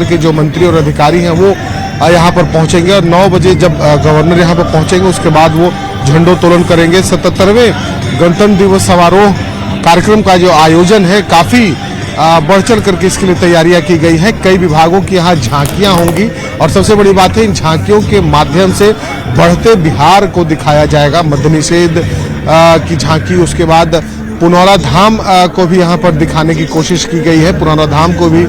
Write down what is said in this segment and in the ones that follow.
के जो मंत्री और अधिकारी हैं वो यहाँ पर पहुंचेंगे और 9 बजे जब गवर्नर यहाँ पर पहुंचेंगे उसके बाद वो झंडोत्तोलन करेंगे। 77वें गणतंत्र दिवस समारोह कार्यक्रम का जो आयोजन है काफी बढ़ चढ़ करके इसके लिए तैयारियां की गई है। कई विभागों की यहाँ झांकियां होंगी और सबसे बड़ी बात है इन झांकियों के माध्यम से बढ़ते बिहार को दिखाया जाएगा। मद्य निषेध की झांकी, उसके बाद पुनौरा धाम को भी यहाँ पर दिखाने की कोशिश की गई है। पुनौरा धाम को भी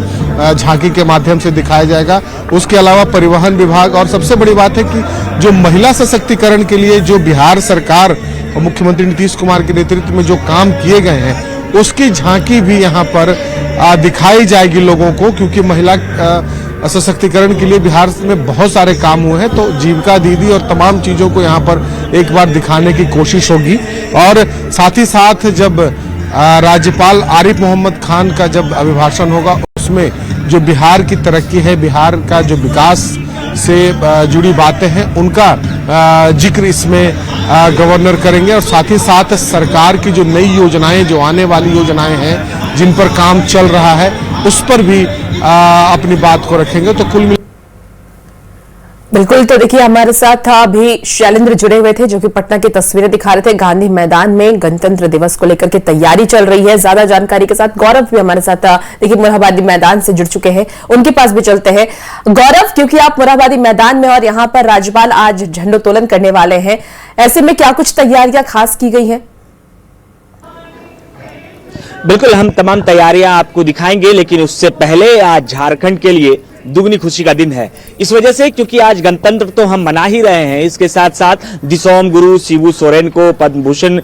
झांकी के माध्यम से दिखाया जाएगा। उसके अलावा परिवहन विभाग और सबसे बड़ी बात है कि जो महिला सशक्तिकरण के लिए जो बिहार सरकार और मुख्यमंत्री नीतीश कुमार के नेतृत्व में जो काम किए गए हैं उसकी झांकी भी यहाँ पर दिखाई जाएगी लोगों को, क्योंकि महिला सशक्तिकरण के लिए बिहार में बहुत सारे काम हुए हैं। तो जीविका दीदी और तमाम चीजों को यहाँ पर एक बार दिखाने की कोशिश होगी। और साथ ही साथ जब राज्यपाल आरिफ मोहम्मद खान का जब अभिभाषण होगा उसमें जो बिहार की तरक्की है, बिहार का जो विकास से जुड़ी बातें हैं उनका जिक्र इसमें गवर्नर करेंगे। और साथ ही साथ सरकार की जो नई योजनाएं, जो आने वाली योजनाएं हैं जिन पर काम चल रहा है उस पर भी अपनी बात को रखेंगे। तो कुल बिल्कुल, तो देखिए हमारे साथ अभी शैलेंद्र जुड़े हुए थे जो कि पटना की तस्वीरें दिखा रहे थे। गांधी मैदान में गणतंत्र दिवस को लेकर के तैयारी चल रही है। ज्यादा जानकारी के साथ गौरव भी हमारे साथ देखिए मोरहाबादी मैदान से जुड़ चुके हैं, उनके पास भी चलते हैं। गौरव, क्योंकि आप मोरहाबादी मैदान में और यहाँ पर राज्यपाल आज झंडोत्तोलन करने वाले हैं, ऐसे में क्या कुछ तैयारियां खास की गई है? बिल्कुल, हम तमाम तैयारियां आपको दिखाएंगे, लेकिन उससे पहले आज झारखंड के लिए दुगनी खुशी का दिन है। इस वजह से क्योंकि आज गणतंत्र तो हम मना ही रहे हैं, इसके साथ साथ दिसोम गुरु शिबू सोरेन को पद्म भूषण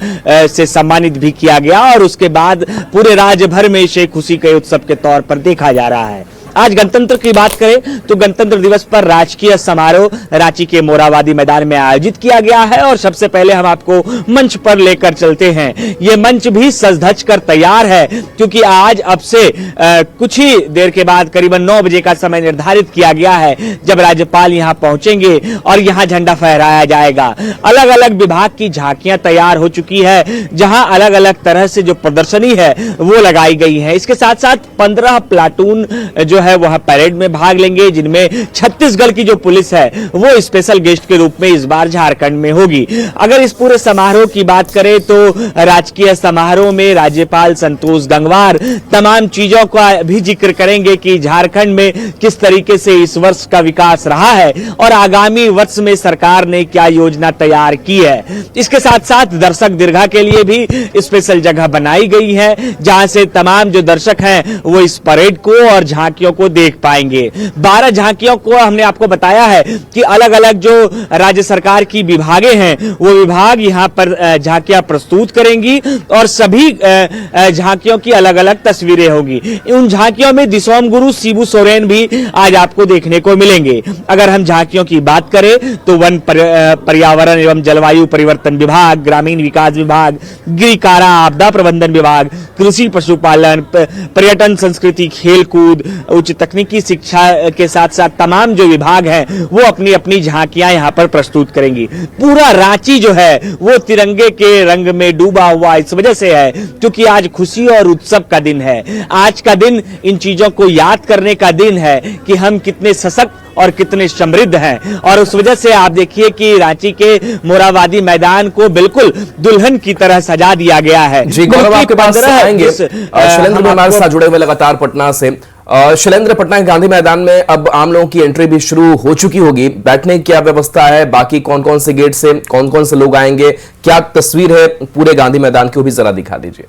से सम्मानित भी किया गया और उसके बाद पूरे राज्य भर में इसे खुशी के उत्सव के तौर पर देखा जा रहा है। आज गणतंत्र की बात करें तो गणतंत्र दिवस पर राजकीय समारोह रांची के मोरहाबादी मैदान में आयोजित किया गया है और सबसे पहले हम आपको मंच पर लेकर चलते हैं। ये मंच भी सज धज कर तैयार है क्योंकि आज अब से कुछ ही देर के बाद करीबन 9 बजे का समय निर्धारित किया गया है जब राज्यपाल यहां पहुंचेंगे और यहां झंडा फहराया जाएगा। अलग अलग विभाग की झांकियां तैयार हो चुकी है जहां अलग अलग तरह से जो प्रदर्शनी है वो लगाई गई है। इसके साथ साथ 15 प्लाटून जो है वह परेड में भाग लेंगे, जिनमें छत्तीसगढ़ की जो पुलिस है वो स्पेशल गेस्ट के रूप में इस बार झारखंड में होगी। अगर इस पूरे समारोह की बात करें तो राजकीय समारोह में राज्यपाल संतोष गंगवार तमाम चीजों का भी जिक्र करेंगे कि झारखंड में किस तरीके से इस वर्ष का विकास रहा है और आगामी वर्ष में सरकार ने क्या योजना तैयार की है। इसके साथ साथ दर्शक दीर्घा के लिए भी स्पेशल जगह बनाई गई है जहां से तमाम जो दर्शक हैं वो इस परेड को और झांकियों को देख पाएंगे। 12 झांकियों को हमने आपको बताया है कि अलग अलग जो राज्य सरकार की विभागें हैं वो विभाग यहां पर झांकियां प्रस्तुत करेंगी और सभी झांकियों की अलग अलग तस्वीरें होगी। उन झांकियों में दिसोम गुरु शिबू सोरेन भी आज आपको देखने को मिलेंगे। अगर हम झांकियों की बात करें तो वन पर्यावरण एवं जलवायु परिवर्तन विभाग, ग्रामीण विकास विभाग, गृह कारा आपदा प्रबंधन विभाग, कृषि पशुपालन, पर्यटन संस्कृति, खेलकूद, उच्च तकनीकी शिक्षा के साथ साथ तमाम जो विभाग हैं वो अपनी अपनी झांकियां यहां पर प्रस्तुत करेंगी। पूरा रांची जो है वो तिरंगे के रंग में डूबा हुआ इस वजह से है क्योंकि आज खुशी और उत्सव का दिन है। आज का दिन इन चीजों को याद करने का दिन है कि हम कितने सशक्त और कितने समृद्ध हैं और उस वजह से आप देखिए कि रांची के मोरहाबादी मैदान को बिल्कुल दुल्हन की तरह सजा दिया गया है। जी गौरव, आपके पास आएंगे। शैलेंद्र भी हमारे साथ जुड़े हुए लगातार पटना से। शैलेंद्र, पटना के गांधी मैदान में अब आम लोगों की एंट्री भी शुरू हो चुकी होगी, बैठने की क्या व्यवस्था है, बाकी कौन कौन से गेट से कौन कौन से लोग आएंगे, क्या तस्वीर है पूरे गांधी मैदान की, वो भी जरा दिखा दीजिए।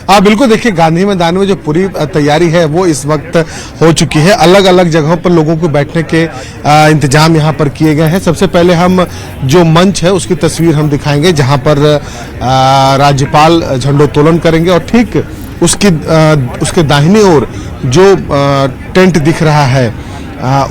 हाँ बिल्कुल, देखिए गांधी मैदान में जो पूरी तैयारी है वो इस वक्त हो चुकी है। अलग अलग जगहों पर लोगों को बैठने के इंतजाम यहाँ पर किए गए हैं। सबसे पहले हम जो मंच है उसकी तस्वीर हम दिखाएंगे जहाँ पर राज्यपाल झंडोत्तोलन करेंगे और ठीक उसके दाहिनी ओर जो टेंट दिख रहा है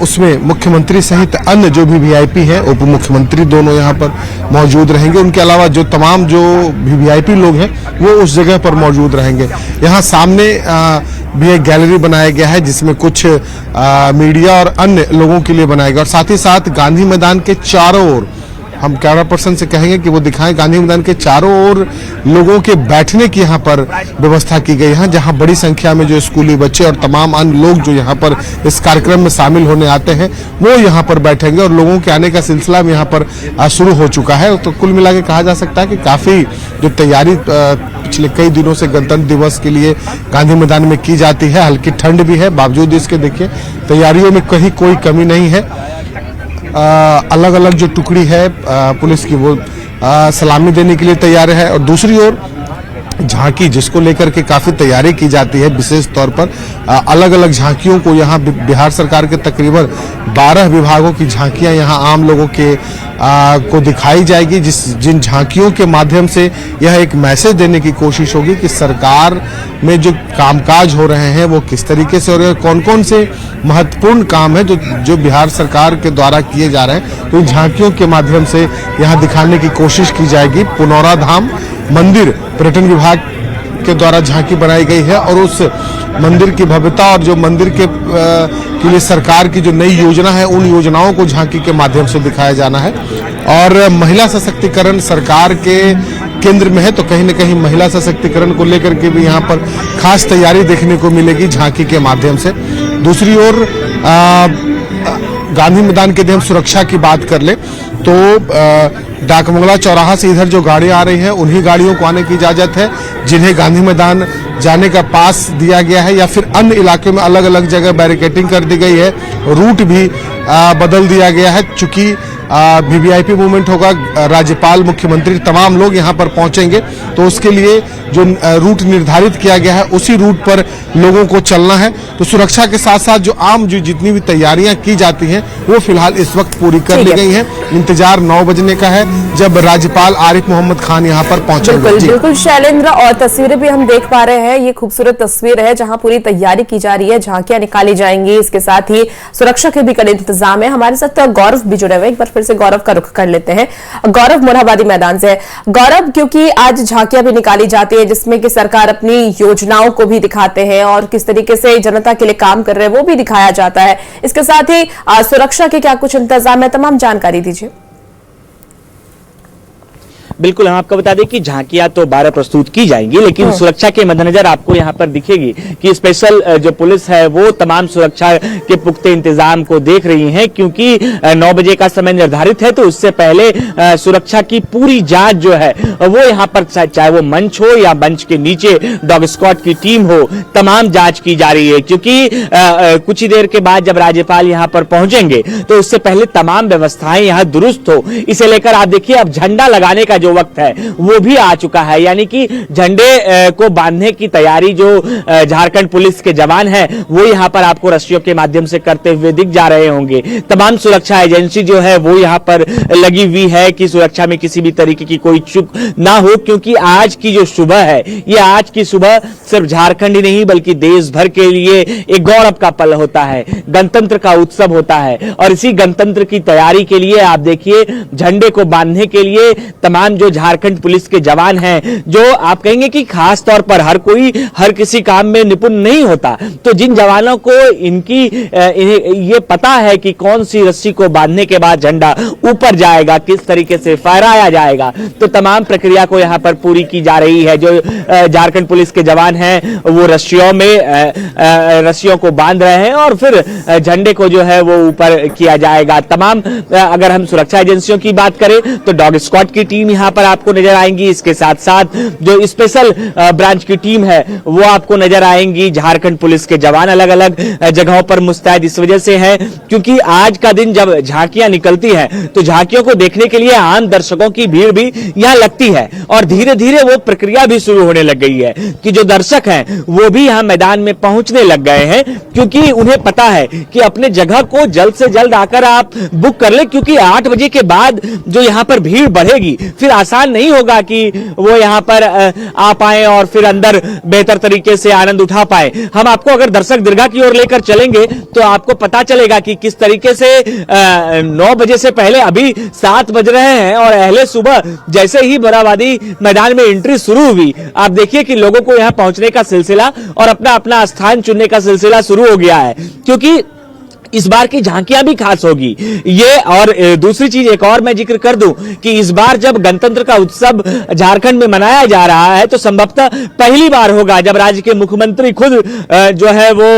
उसमें मुख्यमंत्री सहित अन्य जो भी वीआईपी हैं, उप मुख्यमंत्री दोनों यहाँ पर मौजूद रहेंगे। उनके अलावा जो तमाम जो भी वीआईपी लोग हैं वो उस जगह पर मौजूद रहेंगे। यहाँ सामने भी एक गैलरी बनाया गया है जिसमें कुछ मीडिया और अन्य लोगों के लिए बनाया गया और साथ ही साथ गांधी मैदान के चारों ओर हम कैमरा पर्सन से कहेंगे कि वो दिखाएं। गांधी मैदान के चारों ओर लोगों के बैठने की यहाँ पर व्यवस्था की गई है, जहाँ बड़ी संख्या में जो स्कूली बच्चे और तमाम अन्य लोग जो यहाँ पर इस कार्यक्रम में शामिल होने आते हैं वो यहाँ पर बैठेंगे और लोगों के आने का सिलसिला में यहाँ पर शुरू हो चुका है। तो कुल मिला के कहा जा सकता है कि काफी जो तैयारी पिछले कई दिनों से गणतंत्र दिवस के लिए गांधी मैदान में की जाती है, हल्की ठंड भी है, बावजूद इसके देखिए तैयारियों में कहीं कोई कमी नहीं है। अलग अलग जो टुकड़ी है पुलिस की वो सलामी देने के लिए तैयार है और दूसरी ओर झांकी जिसको लेकर के काफी तैयारी की जाती है, विशेष तौर पर अलग अलग झांकियों को यहाँ बिहार सरकार के तकरीबन 12 विभागों की झांकियां यहाँ आम लोगों के को दिखाई जाएगी, जिन झांकियों के माध्यम से यह एक मैसेज देने की कोशिश होगी कि सरकार में जो कामकाज हो रहे हैं वो किस तरीके से हो रहे हैं, कौन कौन से महत्वपूर्ण काम है जो बिहार सरकार के द्वारा किए जा रहे हैं। तो इन झांकियों के माध्यम से यहाँ दिखाने की कोशिश की जाएगी। पुनौरा धाम मंदिर पर्यटन विभाग के द्वारा झांकी बनाई गई है और उस मंदिर की भव्यता और जो मंदिर के लिए सरकार की जो नई योजना है उन योजनाओं को झांकी के माध्यम से दिखाया जाना है। और महिला सशक्तिकरण सरकार के केंद्र में है, तो कहीं न कहीं महिला सशक्तिकरण को लेकर के भी यहाँ पर खास तैयारी देखने को मिलेगी झांकी के माध्यम से। दूसरी ओर गांधी मैदान के यदि हम सुरक्षा की बात कर ले तो डाकबंगला चौराहा से इधर जो गाड़ियां आ रही हैं उन्हीं गाड़ियों को आने की इजाजत है, जिन्हें गांधी मैदान जाने का पास दिया गया है या फिर अन्य इलाके में अलग अलग जगह बैरिकेटिंग कर दी गई है, रूट भी बदल दिया गया है। चूंकि वीवीआईपी मूवमेंट होगा, राज्यपाल मुख्यमंत्री तमाम लोग यहाँ पर पहुंचेंगे, तो उसके लिए जो रूट निर्धारित किया गया है उसी रूट पर लोगों को चलना है। तो सुरक्षा के साथ साथ जो आम जो जितनी भी तैयारियां की जाती हैं वो फिलहाल इस वक्त पूरी कर ली गई हैं। इंतजार 9 बजने का है जब राज्यपाल आरिफ मोहम्मद खान यहाँ पर पहुंचेंगे। बिल्कुल शैलेंद्र, और तस्वीरें भी हम देख पा रहे हैं, ये खूबसूरत तस्वीर है जहां पूरी तैयारी की जा रही है, झांकियां निकाली जाएंगी, इसके साथ ही सुरक्षा के भी कड़े इंतजाम है। हमारे साथ गौरव भी जुड़े हुए, एक बार फिर से गौरव का रुख कर लेते हैं। गौरव मोरहाबादी मैदान से। गौरव, क्योंकि आज झांकियां भी निकाली जाती है जिसमें कि सरकार अपनी योजनाओं को भी दिखाते हैं और किस तरीके से जनता के लिए काम कर रहे हैं वो भी दिखाया जाता है, इसके साथ ही सुरक्षा के क्या कुछ इंतजाम है, तमाम जानकारी दीजिए। बिल्कुल, हम आपको बता दें कि झांकियां तो 12 प्रस्तुत की जाएंगी, लेकिन सुरक्षा के मद्देनजर आपको यहां पर दिखेगी कि स्पेशल जो पुलिस है वो तमाम सुरक्षा के पुख्ते इंतजाम को देख रही है, क्योंकि 9 बजे का समय निर्धारित है। तो उससे पहले सुरक्षा की पूरी जांच जो है वो यहां पर, चाहे वो मंच हो या मंच के नीचे डॉग स्क्वाड की टीम हो, तमाम जांच की जा रही है। क्योंकि कुछ ही देर के बाद जब राज्यपाल यहां पर पहुंचेंगे तो उससे पहले तमाम व्यवस्थाएं यहां दुरुस्त हो, इसे लेकर आप देखिए अब झंडा लगाने का वक्त है वो भी आ चुका है, यानी कि झंडे को बांधने की तैयारी जो झारखंड पुलिस के जवान हैं वो यहां पर आपको रस्सियों के माध्यम से करते हुए दिख जा रहे होंगे। तमाम सुरक्षा एजेंसी जो है वो यहां पर लगी हुई है कि सुरक्षा में किसी भी तरीके की कोई चूक ना हो, क्योंकि आज की जो सुबह है ये आज की सुबह सिर्फ झारखंड ही नहीं बल्कि देश भर के लिए एक गौरव का पल होता है, गणतंत्र का उत्सव होता है। और इसी गणतंत्र की तैयारी के लिए आप देखिए झंडे को बांधने के लिए तमाम जो झारखंड पुलिस के जवान हैं, जो आप कहेंगे कि खास तौर पर हर कोई हर किसी काम में निपुण नहीं होता, तो जिन जवानों को इनकी ये पता है कि कौन सी रस्सी को बांधने के बाद झंडा ऊपर जाएगा, किस तरीके से फहराया जाएगा, तो तमाम प्रक्रिया को यहां पर पूरी की जा रही है। जो झारखंड पुलिस के जवान हैं वो रस्सियों को बांध रहे हैं और फिर झंडे को जो है वो ऊपर किया जाएगा। तमाम अगर हम सुरक्षा एजेंसियों की बात करें तो डॉग स्क्वाड की टीम यहां पर आपको नजर आएंगी, इसके साथ साथ जो स्पेशल ब्रांच की टीम है वो आपको नजर आएंगी। झारखंड पुलिस के जवान अलग अलग जगहों पर मुस्तैद इस वजह से हैं क्योंकि आज का दिन जब झांकियां निकलती हैं तो झांकियों को देखने के लिए आम दर्शकों की भीड़ भी यहां लगती है और धीरे धीरे वो प्रक्रिया भी शुरू होने लग गई है कि जो दर्शक हैं वो भी यहां मैदान में पहुंचने लग गए हैं, क्योंकि उन्हें पता है कि अपने जगह को जल्द से जल्द आकर आप बुक कर ले, क्योंकि 8 बजे के बाद जो यहां पर भीड़ बढ़ेगी फिर आसान नहीं होगा कि वो यहां पर आ पाए और फिर अंदर बेहतर तरीके से आनंद उठा पाए। हम आपको अगर दर्शक दीर्घा की ओर लेकर चलेंगे तो आपको पता चलेगा कि किस तरीके से 9 बजे से पहले अभी 7 बज रहे हैं और अहले सुबह जैसे ही मोरहाबादी मैदान में एंट्री शुरू हुई, आप देखिए कि लोगों को यहां पहुंचने का सिलसिला और अपना अपना स्थान चुनने का सिलसिला शुरू हो गया है, क्योंकि इस बार की झांकियां भी खास होगी ये। और दूसरी चीज एक और मैं जिक्र कर दूं कि इस बार जब गणतंत्र का उत्सव झारखंड में मनाया जा रहा है तो संभवतः पहली बार होगा जब राज्य के मुख्यमंत्री खुद जो है वो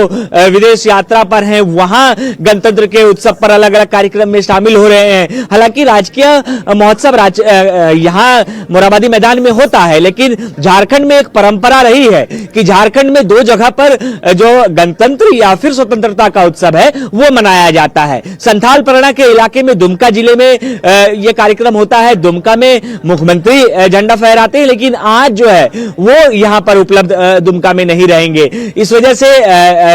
विदेश यात्रा पर हैं, वहां गणतंत्र के उत्सव पर अलग अलग कार्यक्रम में शामिल हो रहे हैं। हालांकि राजकीय महोत्सव यहां मोरहाबादी मैदान में होता है, लेकिन झारखंड में एक परंपरा रही है कि झारखंड में 2 जगह पर जो गणतंत्र या फिर स्वतंत्रता का उत्सव है वो मनाया जाता है। संथाल परगना के इलाके में दुमका जिले में यह कार्यक्रम होता है। दुमका में मुख्यमंत्री झंडा फहराते हैं, लेकिन आज जो है वो यहां पर उपलब्ध दुमका में नहीं रहेंगे। इस वजह से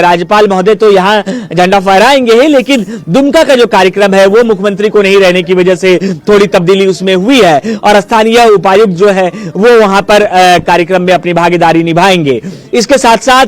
राज्यपाल महोदय तो यहां झंडा फहराएंगे ही, लेकिन दुमका का जो कार्यक्रम है वो मुख्यमंत्री को नहीं रहने की वजह से थोड़ी तब्दीली उसमें हुई है और स्थानीय उपायुक्त जो है वो वहां पर कार्यक्रम में अपनी भागीदारी निभाएंगे। इसके साथ साथ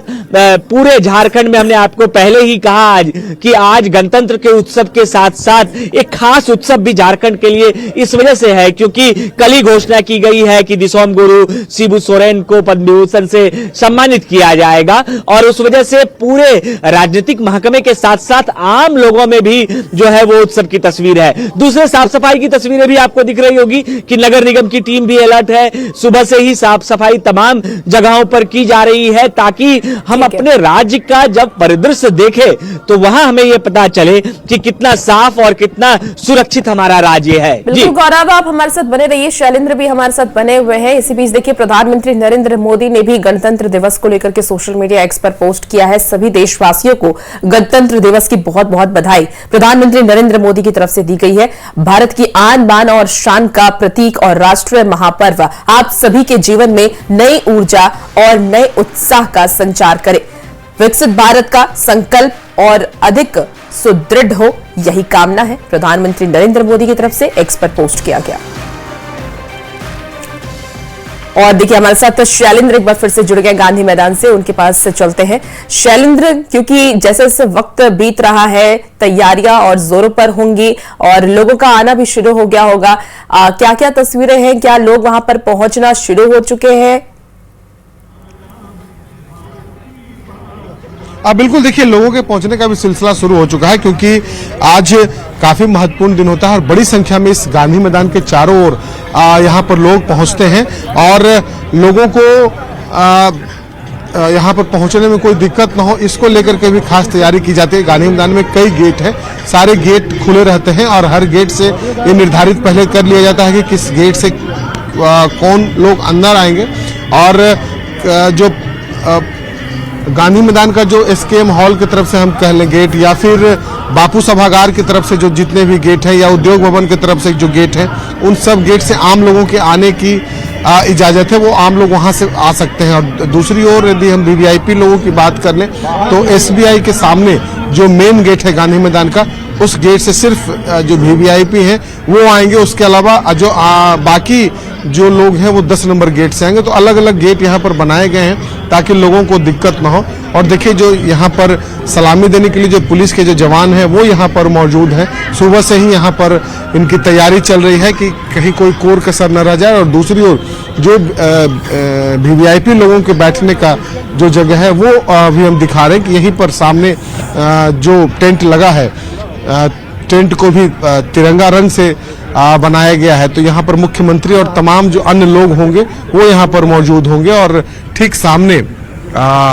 पूरे झारखंड में हमने आपको पहले ही कहा आज कि आज गणतंत्र के उत्सव के साथ साथ एक खास उत्सव भी झारखंड के लिए इस वजह से है क्योंकि कल ही घोषणा की गई है कि दिसोम गुरु शिबू सोरेन को पद्म विभूषण से सम्मानित किया जाएगा और उस वजह से पूरे राजनीतिक महकमे के साथ साथ आम लोगों में भी जो है वो उत्सव की तस्वीर है। दूसरे साफ सफाई की तस्वीरें भी आपको दिख रही होगी कि नगर निगम की टीम भी अलर्ट है। सुबह से ही साफ सफाई तमाम जगहों पर की जा रही है ताकि हम अपने राज्य का जब परिदृश्य देखें तो वहां हमें यह पता चले कि कितना साफ और कितना सुरक्षित हमारा राज्य है। बिल्कुल गौरव, आप हमारे साथ बने रहिए। शैलेंद्र भी हमारे साथ बने हुए हैं। इसी बीच देखिए प्रधानमंत्री नरेंद्र मोदी ने भी गणतंत्र दिवस को लेकर के सोशल मीडिया एक्स पर पोस्ट किया है। सभी देशवासियों को गणतंत्र दिवस की बहुत बहुत बधाई प्रधानमंत्री नरेंद्र मोदी की तरफ से दी गई है। भारत की आन बान और शान का प्रतीक और राष्ट्रीय महापर्व आप सभी के जीवन में नई ऊर्जा और नए उत्साह का संचार करे। विकसित भारत का संकल्प और अधिक सुदृढ़ हो, यही कामना है प्रधानमंत्री नरेंद्र मोदी की तरफ से एक्स पर पोस्ट किया गया। और देखिए हमारे साथ शैलेंद्र एक बार फिर से जुड़ गए गांधी मैदान से, उनके पास से चलते हैं। शैलेंद्र, क्योंकि जैसे जैसे वक्त बीत रहा है तैयारियां और जोरों पर होंगी और लोगों का आना भी शुरू हो गया होगा, क्या क्या तस्वीरें हैं, क्या लोग वहां पर पहुंचना शुरू हो चुके हैं? बिल्कुल, देखिए लोगों के पहुंचने का भी सिलसिला शुरू हो चुका है क्योंकि आज काफी महत्वपूर्ण दिन होता है और बड़ी संख्या में इस गांधी मैदान के चारों ओर यहाँ पर लोग पहुंचते हैं और लोगों को यहाँ पर पहुंचने में कोई दिक्कत ना हो इसको लेकर के भी खास तैयारी की जाती है। गांधी मैदान में कई गेट हैं, सारे गेट खुले रहते हैं और हर गेट से ये निर्धारित पहले कर लिया जाता है कि किस गेट से कौन लोग अंदर आएंगे और जो गांधी मैदान का जो एसकेएम हॉल की तरफ से हम कह लें गेट या फिर बापू सभागार की तरफ से जो जितने भी गेट हैं या उद्योग भवन की तरफ से जो गेट हैं उन सब गेट से आम लोगों के आने की इजाज़त है, वो आम लोग वहां से आ सकते हैं। और दूसरी ओर यदि हम वीवीआईपी लोगों की बात कर लें तो एसबीआई के सामने जो मेन गेट है गांधी मैदान का उस गेट से सिर्फ जो वीवीआईपी हैं वो आएंगे, उसके अलावा जो बाकी जो लोग हैं वो 10 नंबर गेट से आएंगे। तो अलग अलग गेट यहाँ पर बनाए गए हैं ताकि लोगों को दिक्कत ना हो। और देखिए जो यहाँ पर सलामी देने के लिए जो पुलिस के जो जवान हैं वो यहाँ पर मौजूद हैं। सुबह से ही यहाँ पर इनकी तैयारी चल रही है कि कहीं कोई कोर कसर न रह जाए। और दूसरी ओर जो वीवीआईपी लोगों के बैठने का जो जगह है वो भी हम दिखा रहे हैं कि यहीं पर सामने जो टेंट लगा है, टेंट को भी तिरंगा रंग से बनाया गया है। तो यहाँ पर मुख्यमंत्री और तमाम जो अन्य लोग होंगे वो यहाँ पर मौजूद होंगे और ठीक सामने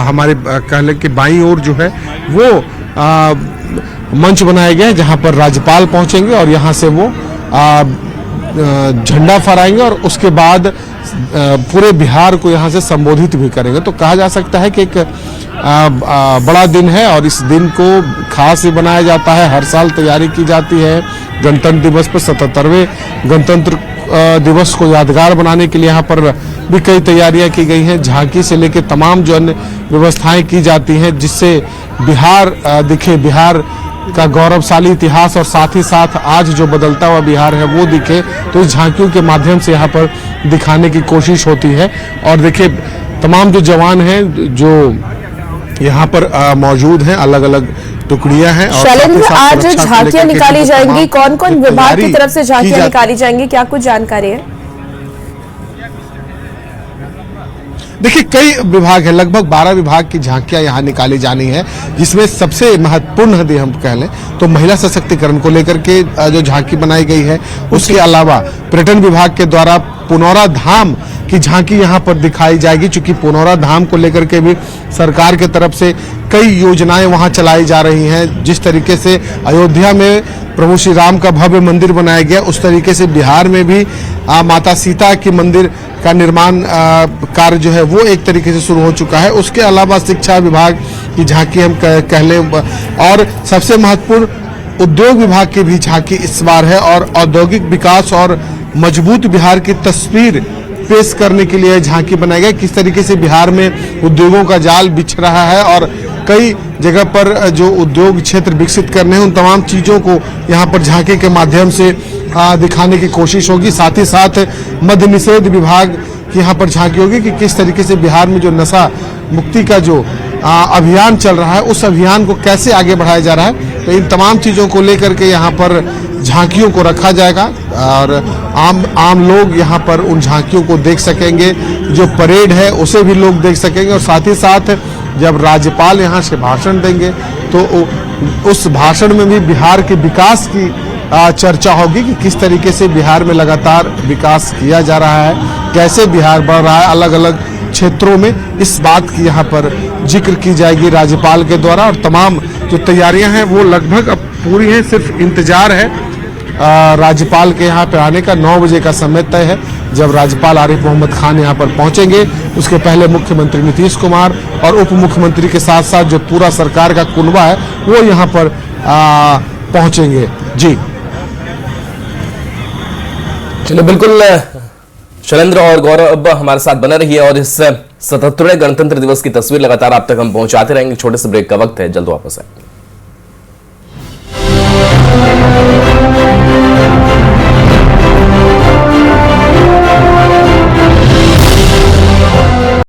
हमारे कह लें कि बाईं ओर जो है वो मंच बनाया गया है जहाँ पर राज्यपाल पहुँचेंगे और यहाँ से वो झंडा फहराएंगे और उसके बाद पूरे बिहार को यहाँ से संबोधित भी करेंगे। तो कहा जा सकता है कि एक बड़ा दिन है और इस दिन को खास भी बनाया जाता है। हर साल तैयारी की जाती है। गणतंत्र दिवस पर 77वें गणतंत्र दिवस को यादगार बनाने के लिए यहाँ पर भी कई तैयारियां की गई हैं। झांकी से लेकर तमाम जो अन्य व्यवस्थाएं की जाती हैं जिससे बिहार दिखे, बिहार का गौरवशाली इतिहास और साथ ही साथ आज जो बदलता हुआ बिहार है वो दिखे। तो इस झांकियों के माध्यम से यहाँ पर दिखाने की कोशिश होती है। और देखिए तमाम जो जवान हैं जो यहाँ पर मौजूद हैं, अलग अलग टुकड़ियां हैं। शैलेंद्र, आज झांकियां निकाली जाएंगी, कौन कौन विभाग की तरफ से झांकियां निकाली जाएंगी, क्या कुछ जानकारी है? देखिए कई विभाग है, लगभग 12 विभाग की झांकियां यहाँ निकाली जानी है, जिसमें सबसे महत्वपूर्ण यदि हम कह लें तो महिला सशक्तिकरण को लेकर के जो झांकी बनाई गई है। उसके अलावा पर्यटन विभाग के द्वारा पुनौरा धाम की झांकी यहाँ पर दिखाई जाएगी, चूंकि पुनौरा धाम को लेकर के भी सरकार के तरफ से कई योजनाएं वहां चलाई जा रही हैं। जिस तरीके से अयोध्या में प्रभु श्री राम का भव्य मंदिर बनाया गया, उस तरीके से बिहार में भी माता सीता के मंदिर का निर्माण कार्य जो है वो एक तरीके से शुरू हो चुका है। उसके अलावा शिक्षा विभाग की झांकी हम कह लें, और सबसे महत्वपूर्ण उद्योग विभाग की भी झांकी इस बार है, और औद्योगिक विकास और मजबूत बिहार की तस्वीर पेश करने के लिए झांकी बनाई गई। किस तरीके से बिहार में उद्योगों का जाल बिछ रहा है और कई जगह पर जो उद्योग क्षेत्र विकसित करने हैं, उन तमाम चीजों को यहाँ पर झांकी के माध्यम से दिखाने की कोशिश होगी। साथ ही साथ मद्य निषेध विभाग की यहाँ पर झांकी होगी कि किस तरीके से बिहार में जो नशा मुक्ति का जो अभियान चल रहा है, उस अभियान को कैसे आगे बढ़ाया जा रहा है। तो इन तमाम चीजों को लेकर के यहाँ पर झांकियों को रखा जाएगा और आम लोग यहाँ पर उन झांकियों को देख सकेंगे। जो परेड है उसे भी लोग देख सकेंगे, और साथ ही साथ जब राज्यपाल यहाँ से भाषण देंगे तो उस भाषण में भी बिहार के विकास की चर्चा होगी कि किस तरीके से बिहार में लगातार विकास किया जा रहा है, कैसे बिहार बढ़ रहा है अलग अलग क्षेत्रों में। इस बात की यहाँ पर जिक्र की जाएगी राज्यपाल के द्वारा, और तमाम जो तैयारियां हैं वो लगभग अब पूरी हैं। सिर्फ इंतजार है राज्यपाल के यहाँ पर आने का। 9 बजे का समय तय है जब राज्यपाल आरिफ मोहम्मद खान यहाँ पर पहुंचेंगे। उसके पहले मुख्यमंत्री नीतीश कुमार और उप मुख्यमंत्री के साथ साथ जो पूरा सरकार का कुनबा है वो यहाँ पर पहुंचेंगे। जी चलिए, बिल्कुल शैलेंद्र और गौरव हमारे साथ बने रहिए, और इस 77वें गणतंत्र दिवस की तस्वीर लगातार आप तक हम पहुंचाते रहेंगे। छोटे से ब्रेक का वक्त है, जल्द वापस आए।